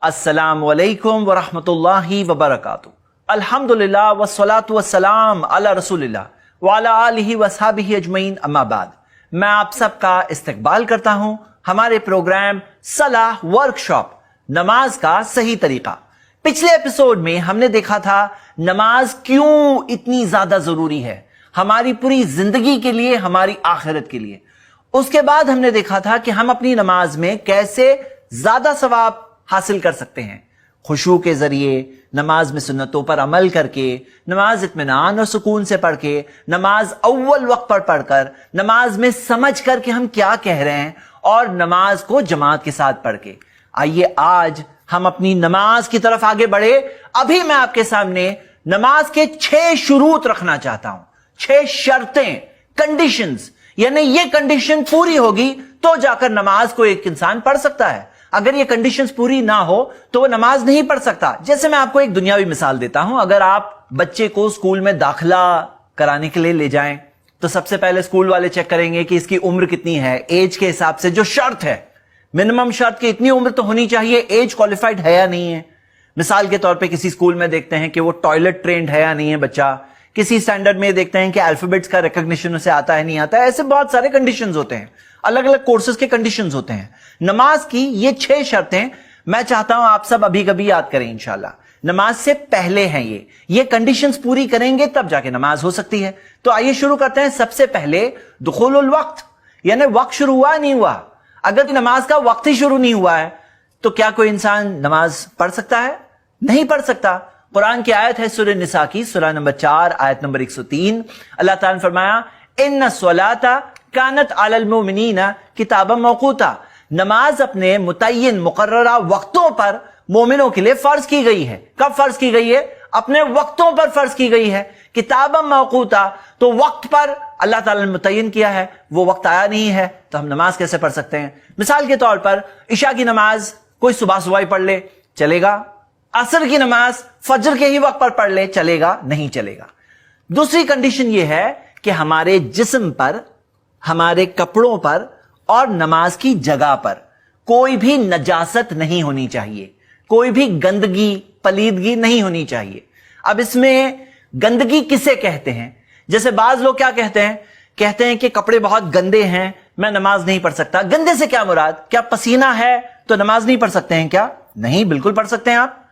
अस्सलामु अलैकुम वरहमतुल्लाहि वबरकातुहू। अल्हम्दुलिल्लाह वस्सलातु वस्सलाम अला रसूलिल्लाह व अला आलिहि वसहबिहि अजमईन, अम्मा बाद। मैं आप सबका इस्तकबाल करता हूं हमारे प्रोग्राम सलाह वर्कशॉप, नमाज का सही तरीका। पिछले एपिसोड में हमने देखा था नमाज क्यों इतनी ज्यादा जरूरी है हमारी पूरी जिंदगी के लिए, हमारी आखिरत के लिए। उसके बाद हमने देखा था कि हम अपनी नमाज में कैसे ज्यादा सवाब हासिल कर सकते हैं, खुशू के जरिए, नमाज में सुन्नतों पर अमल करके, नमाज इत्मीनान और सुकून से पढ़ के, नमाज अव्वल वक्त पर पढ़कर, नमाज में समझ कर कि हम क्या कह रहे हैं और नमाज को जमात के साथ पढ़ के। आइए आज हम अपनी नमाज की तरफ आगे बढ़े। अभी मैं आपके सामने नमाज के 6 शुरूत रखना चाहता हूं, 6 शर्तें, कंडीशंस, यानी ये कंडीशन पूरी होगी तो जाकर नमाज को एक इंसान पढ़ सकता है। अगर ये कंडीशंस पूरी ना हो तो वो नमाज नहीं पढ़ सकता। जैसे मैं आपको एक दुनियावी मिसाल देता हूं, अगर आप बच्चे को स्कूल में दाखिला कराने के लिए ले जाएं तो सबसे पहले स्कूल वाले चेक करेंगे कि इसकी उम्र कितनी है। एज के हिसाब से जो शर्त है, मिनिमम शर्त की इतनी उम्र तो होनी चाहिए, एज क्वालिफाइड है या नहीं है। मिसाल के तौर पे किसी स्कूल में देखते हैं कि वो टॉयलेट ट्रेंड है या नहीं है बच्चा, किसी स्टैंडर्ड में देखते हैं कि अल्फाबेट्स का रिकॉग्निशन उसे आता है नहीं आता है। ऐसे बहुत सारे कंडीशंस होते हैं, अलग अलग कोर्सेज के कंडीशंस होते हैं। नमाज की ये 6 शर्तें मैं चाहता हूं आप सब अभी कभी याद करें इंशाल्लाह। नमाज से पहले हैं ये कंडीशंस पूरी करेंगे तब जाके नमाज हो सकती है। तो आइए शुरू करते हैं। सबसे पहले दुखुलुल वक्त, यानी वक्त शुरू हुआ नहीं हुआ। अगर नमाज का वक्त ही शुरू नहीं हुआ है तो क्या कोई इंसान नमाज पढ़ सकता है? नहीं पढ़ सकता। कुरान की आयत है सूरह निसा की, सूरह नंबर 4 आयत नंबर 103। अल्लाह ताला ने फरमाया, इन्ना स्वलाता कानत अलल मोमिनीना किताबम मौकूता। नमाज अपने मुतय्यन मुकर्ररा वक्तों पर मोमिनों के लिए फर्ज की गई है। कब फर्ज की गई है? अपने वक्तों पर फर्ज की गई है। किताबम मौकूता, तो वक्त पर अल्लाह ताला ने मुतय्यन किया है। वो वक्त आया नहीं है तो हम नमाज कैसे पढ़ सकते हैं? मिसाल के तौर पर इशा की नमाज कोई सुबह सुबह ही पढ़ ले, चलेगा। असर की नमाज फजर के ही वक्त पर पढ़ ले, चलेगा? नहीं चलेगा। दूसरी कंडीशन यह है कि हमारे जिस्म पर, हमारे कपड़ों पर और नमाज की जगह पर कोई भी नजासत नहीं होनी चाहिए, कोई भी गंदगी, पलीदगी नहीं होनी चाहिए। अब इसमें गंदगी किसे कहते हैं? जैसे बाज लोग क्या कहते हैं कि कपड़े बहुत गंदे हैं, मैं नमाज नहीं पढ़ सकता। गंदे से क्या मुराद? क्या पसीना है तो नमाज नहीं पढ़ सकते हैं क्या? नहीं, बिल्कुल पढ़ सकते हैं आप।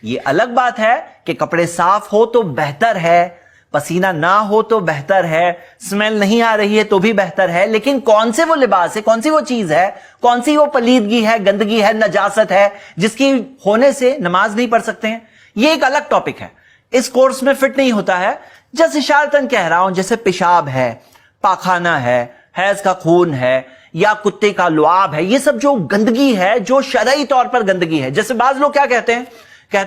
ये अलग बात है कि कपड़े साफ हो तो बेहतर है, पसीना ना हो तो बेहतर है, स्मेल नहीं आ रही है तो भी बेहतर है। लेकिन कौन से वो लिबास है, कौन सी वो चीज है, कौन सी वो पलीदगी है, गंदगी है, नजासत है जिसकी होने से नमाज नहीं पढ़ सकते हैं? ये एक अलग टॉपिक है, इस कोर्स में फिट नहीं होता है। जैसे इशारतन कह रहा हूं, जैसे पेशाब है, पाखाना है, हैज का खून है या कुत्ते का लुआब है, ये सब जो गंदगी है, जो शरई तौर पर गंदगी है। जैसे बाज लोग क्या कहते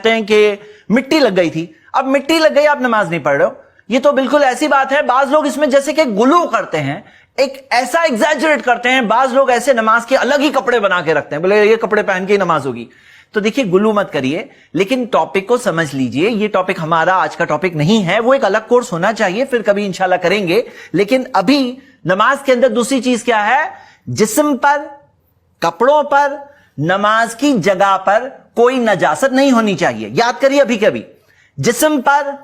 हैं कि मिट्टी लग गई थी। अब मिट्टी लग गई, आप नमाज नहीं पढ़ रहे हो, ये तो बिल्कुल ऐसी बात है। बाज लोग इसमें जैसे कि गुलू करते हैं, एक ऐसा एग्जैजरेट करते हैं। बाज लोग ऐसे नमाज के अलग ही कपड़े बना के रखते हैं, बोले ये कपड़े पहन के ही नमाज होगी। तो देखिए, गुलू मत करिए, लेकिन टॉपिक को समझ लीजिए। ये टॉपिक हमारा आज का टॉपिक नहीं है, वो एक अलग कोर्स होना चाहिए, फिर कभी इंशाल्लाह करेंगे। लेकिन अभी नमाज के अंदर दूसरी चीज क्या है? जिस्म पर, कपड़ों पर, नमाज की जगह पर कोई नजासत नहीं होनी चाहिए। याद करिए अभी कभी, जिस्म पर,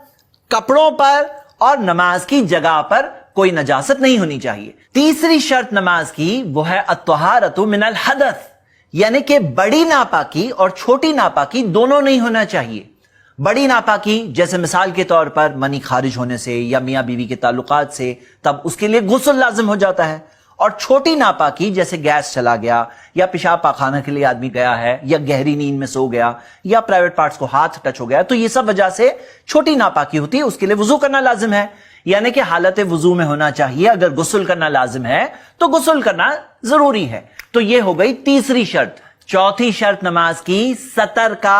कपड़ों पर और नमाज की जगह पर कोई नजासत नहीं होनी चाहिए। तीसरी शर्त नमाज की वो है अत्तहारतु मिनल हदस, यानी कि बड़ी नापाकी और छोटी नापाकी दोनों नहीं होना चाहिए। बड़ी नापाकी जैसे मिसाल के तौर पर मनी खारिज होने से या मियां बीवी के ताल्लुकात से, तब उसके लिए गुस्ल लाजिम हो जाता है। और छोटी नापाकी जैसे गैस चला गया या पेशाब पाखाना के लिए आदमी गया है या गहरी नींद में सो गया या प्राइवेट पार्ट्स को हाथ टच हो गया, तो ये सब वजह से छोटी नापाकी होती है, उसके लिए वुजू करना लाजिम है, यानी कि हालत वुजू में होना चाहिए। अगर गुस्ल करना लाजिम है तो गुस्ल करना जरूरी है। तो ये हो गई तीसरी शर्त। चौथी शर्त नमाज की सतर का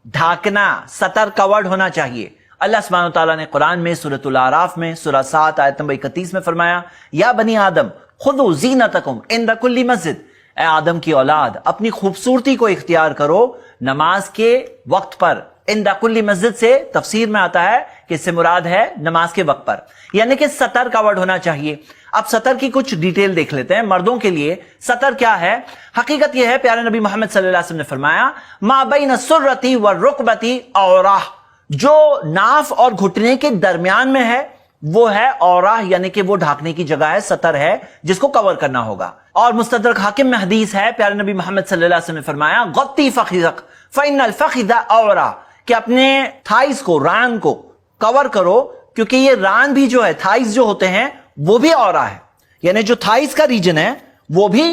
ढाकना, सतर कवर्ड होना चाहिए। अल्लाह सुब्हानहू तआला ने कुरान में सूरतुल आराफ में सूरह 7 आयत नंबर 31 में फरमाया, या बनी आदम खुदू ज़ीनतकुम इंद कुल्ली मस्जिद। ए आदम की औलाद, अपनी खूबसूरती को इख्तियार करो नमाज के वक्त पर, इंदा कुल्ली मस्जिद से तफसीर में आता है कि इससे मुराद है नमाज के वक्त पर, यानी कि सतर कवर्ड होना चाहिए। अब सतर की कुछ डिटेल देख लेते हैं। मर्दों के लिए सतर क्या है? हकीकत यह है, प्यारे नबी मोहम्मद सल्लल्लाहु अलैहि वसल्लम ने फरमाया, मा बैन सुर्रती व रुकबती औराह, जो नाफ और घुटने के दरमियान में है वो है औराह, यानी कि वो ढाकने की जगह है, सतर है जिसको कवर करना होगा। और मुस्तदरक हाकिम में हदीस है, प्यारे नबी मोहम्मद सल्लल्लाहु अलैहि वसल्लम ने फरमाया, गत्ती फखिदक फइन्नल फखिदा औरा, कि अपने थाइस को, रान को कवर करो, क्योंकि ये रान भी जो है, थाइस जो होते हैं वो भी औरा है, यानी जो थाइस का रीजन है वो भी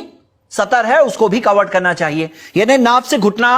सतर है, उसको भी कवर करना चाहिए। यानी नाप से घुटना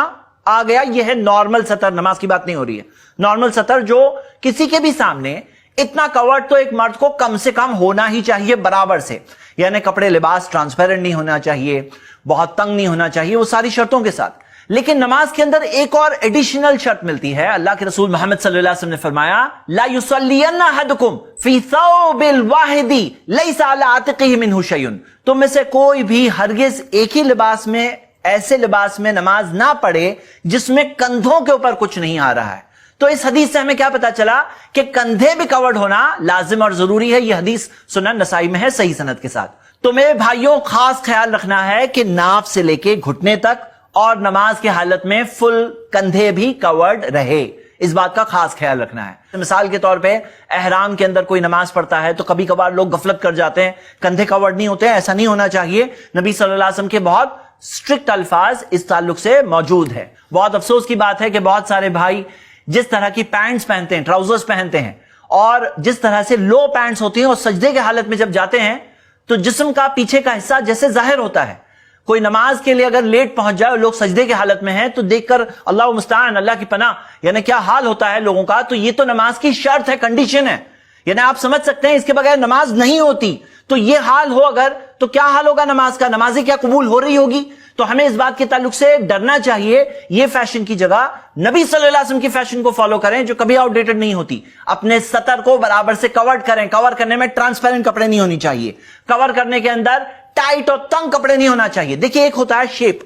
आ गया, ये है नॉर्मल सतर, नमाज की बात नहीं हो रही है। नॉर्मल सतर जो किसी के भी सामने इतना कवर तो एक मर्द को कम से कम होना ही चाहिए बराबर से, यानी कपड़े लिबास ट्रांसपेरेंट नहीं होना चाहिए, बहुत तंग नहीं होना चाहिए, वो सारी शर्तों के साथ। लेकिन नमाज के अंदर एक और एडिशनल शर्त मिलती है। अल्लाह के रसूल मोहम्मद सल्लल्लाहु अलैहि वसल्लम ने फरमाया, ला युसल्लियन्ना अहदुकुम फी सौबिल वाहिदी लैसा अला आतिक़िही मिन्हु शैउन, तुम में से कोई भी हरगिज एक ही लिबास में, ऐसे लिबास में नमाज ना पढ़े जिसमें कंधों के ऊपर कुछ नहीं आ रहा है। तो इस हदीस से हमें क्या पता चला कि कंधे भी कवर्ड होना लाजिम और जरूरी है। यह हदीस सुनन नसाई में है सही सनद के साथ। तो मेरे भाइयों, खास ख्याल रखना है कि नाफ से लेके घुटने तक और नमाज की हालत में फुल कंधे भी कवर्ड रहे, इस बात का खास ख्याल रखना है। मिसाल के तौर पे एहराम के अंदर कोई नमाज पढ़ता है तो कभी कभार लोग गफलत कर जाते हैं, कंधे कवर्ड नहीं होते हैं, ऐसा नहीं होना चाहिए। नबी सल्लल्लाहु अलैहि वसल्लम के बहुत स्ट्रिक्ट अल्फाज इस ताल्लुक से मौजूद है। बहुत अफसोस की बात है कि बहुत सारे भाई जिस तरह की पैंट्स पहनते हैं, ट्राउजर्स पहनते हैं, और जिस तरह से लो पैंट्स होती हैं, और सजदे के हालत में जब जाते हैं तो जिस्म का पीछे का हिस्सा जैसे जाहिर होता है। कोई नमाज के लिए अगर लेट पहुंच जाए, लोग सजदे के हालत में हैं, तो देखकर अल्लाह मुस्तान, अल्लाह की पनाह, यानी क्या हाल होता है लोगों का। तो ये तो नमाज की शर्त है, कंडीशन है, यानी आप समझ सकते हैं इसके बगैर नमाज नहीं होती। तो ये हाल हो अगर, तो क्या हाल होगा नमाज का? नमाजें क्या कबूल हो रही होगी? तो हमें इस बात के ताल्लुक से डरना चाहिए। ये फैशन की जगह नबी सल्लल्लाहु अलैहि वसल्लम की फैशन को फॉलो करें जो कभी आउटडेटेड नहीं होती। अपने सतर को बराबर से कवर करें। कवर करने में ट्रांसपेरेंट कपड़े नहीं होनी चाहिए, कवर करने के अंदर टाइट और तंग कपड़े नहीं होना चाहिए। देखिए, एक होता है शेप,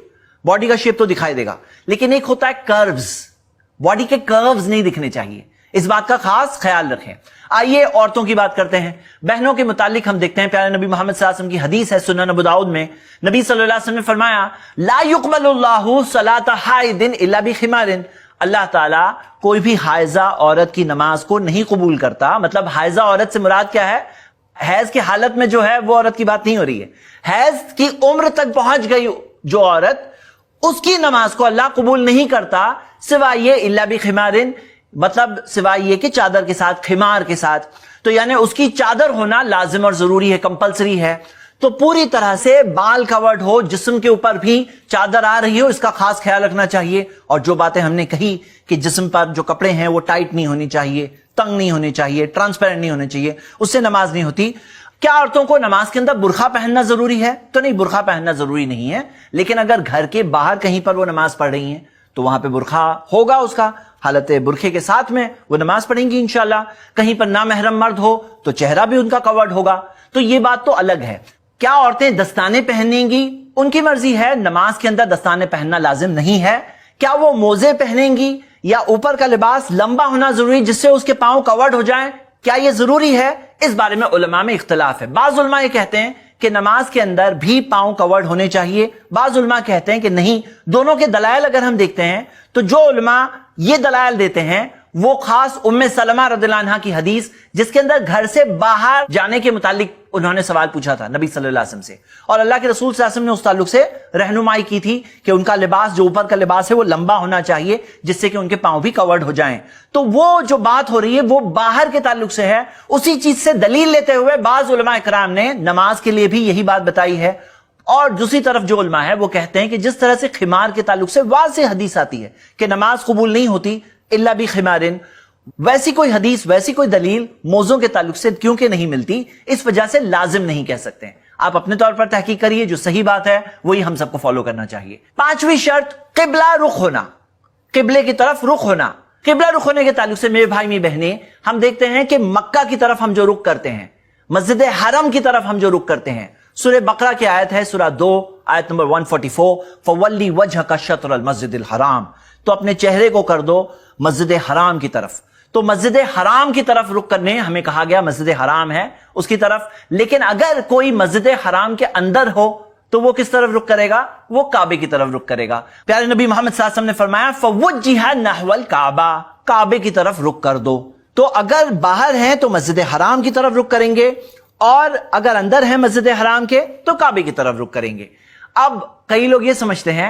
बॉडी का शेप तो दिखाई देगा, लेकिन एक होता है कर्व्स, बॉडी के कर्व्स नहीं दिखने चाहिए। इस बात का खास ख्याल रखें। आइए औरतों की बात करते हैं। बहनों के मुतालिक हम देखते हैं, प्यारे नबी मोहम्मद सल्लल्लाहु अलैहि वसल्लम की हदीस है सुनन अबू दाऊद में। नबी सल्लल्लाहु अलैहि वसल्लम ने फरमाया, ला युक़बलुल्लाहु सलाता हाइदिन इल्ला बिखिमारिन, अल्लाह ताला कोई भी हाइजा औरत की नमाज को नहीं कबूल करता। मतलब हाइजा औरत से मुराद क्या है? हैज की हालत में जो है वो औरत की बात नहीं हो रही है। हैज की उम्र तक पहुंच गई जो औरत, उसकी नमाज को अल्लाह कबूल नहीं करता सिवाय ये इल्ला बिखिमारिन, मतलब सिवाय ये कि चादर के साथ, खिमार के साथ। तो यानी उसकी चादर होना लाजिम और जरूरी है, कंपलसरी है। तो पूरी तरह से बाल कवर्ड हो, जिस्म के ऊपर भी चादर आ रही हो, इसका खास ख्याल रखना चाहिए। और जो बातें हमने कही कि जिस्म पर जो कपड़े हैं वो टाइट नहीं होनी चाहिए, तंग नहीं होनी चाहिए, ट्रांसपेरेंट नहीं होने चाहिए, उससे नमाज नहीं होती। क्या औरतों को नमाज के अंदर बुरखा पहनना जरूरी है? तो नहीं, बुरखा पहनना जरूरी नहीं है, लेकिन अगर घर के बाहर कहीं पर वो नमाज पढ़ रही हैं तो वहां पे बुरखा होगा, उसका हालत बुरखे के साथ में वो नमाज पढ़ेंगी इंशाल्लाह। कहीं पर नामहरम मर्द हो तो चेहरा भी उनका कवर्ड होगा, तो ये बात तो अलग है। क्या औरतें दस्ताने पहनेंगी? उनकी मर्जी है, नमाज के अंदर दस्ताने पहनना लाजिम नहीं है। क्या वो मोजे पहनेंगी या ऊपर का लिबास लंबा होना जरूरी जिससे उसके पांव कवर्ड हो जाएं? क्या ये जरूरी है? इस बारे में उलमा में इख्तिलाफ है। बाज उलमा ये कहते हैं कि नमाज के अंदर भी पांव कवर्ड होने चाहिए, बाज उलमा कहते हैं कि नहीं। दोनों के दलाइल अगर हम देखते हैं तो जो उलमा ये दलाइल देते हैं वो खास उम्मे सलमा रदियल्लाहु अन्हा की हदीस, जिसके अंदर घर से बाहर जाने के मुतालिक उन्होंने सवाल पूछा था नबी सल्लल्लाहु अलैहि वसल्लम से, और अल्लाह के रसूल सल्लल्लाहु अलैहि वसल्लम ने उस ताल्लुक से रहनुमाई की थी कि उनका लिबास, जो ऊपर का लिबास है, वो लंबा होना चाहिए जिससे कि उनके पांव भी कवर्ड हो जाएं। तो वो जो बात हो रही है वो बाहर के ताल्लुक से है। उसी चीज से दलील लेते हुए बाज उलमा इकराम ने नमाज के लिए भी यही बात बताई है। और दूसरी तरफ जो उलमा है वो कहते हैं कि जिस तरह से खिमार के ताल्लुक से वाज़ेह हदीस आती है कि नमाज कबूल नहीं होती इल्ला बि खिमारिन, वैसी कोई हदीस, वैसी कोई दलील मौज़ों के ताल्लुक से क्योंकि नहीं मिलती, इस वजह से लाजिम नहीं कह सकते। आप अपने तौर पर तहकीक करिए, जो सही बात है वही हम सबको फॉलो करना चाहिए। पांचवी शर्त, किबला रुख होना, किबले की तरफ रुख होना। किबला रुख होने के ताल्लुक से मेरे भाई मेरी बहनें, हम देखते हैं कि मक्का की तरफ हम जो रुख करते हैं, मस्जिद हरम की तरफ हम जो रुख करते हैं, सूरह बकरा की आयत है, सूरह 2 आयत नंबर 144, फवल्ली वजहका शत्रल मस्जिदिल हराम, تو اپنے چہرے کو کر دو مسجد حرام کی طرف. تو مسجد حرام کی طرف رخ کرنے ہمیں کہا گیا مسجد حرام ہے اس کی طرف. لیکن اگر کوئی مسجد حرام کے اندر ہو تو وہ کس طرف رخ کرے گا؟ وہ کعبے کی طرف رخ کرے گا. پیارے نبی محمد صلی اللہ علیہ وسلم نے فرمایا فوجہ نحو الکعبہ، کعبے کی طرف رخ کر دو. تو اگر باہر ہیں تو مسجد حرام کی طرف رخ کریں گے، اور اگر اندر ہیں مسجد حرام کے تو کعبے کی طرف رخ کریں گے. اب کئی لوگ یہ سمجھتے ہیں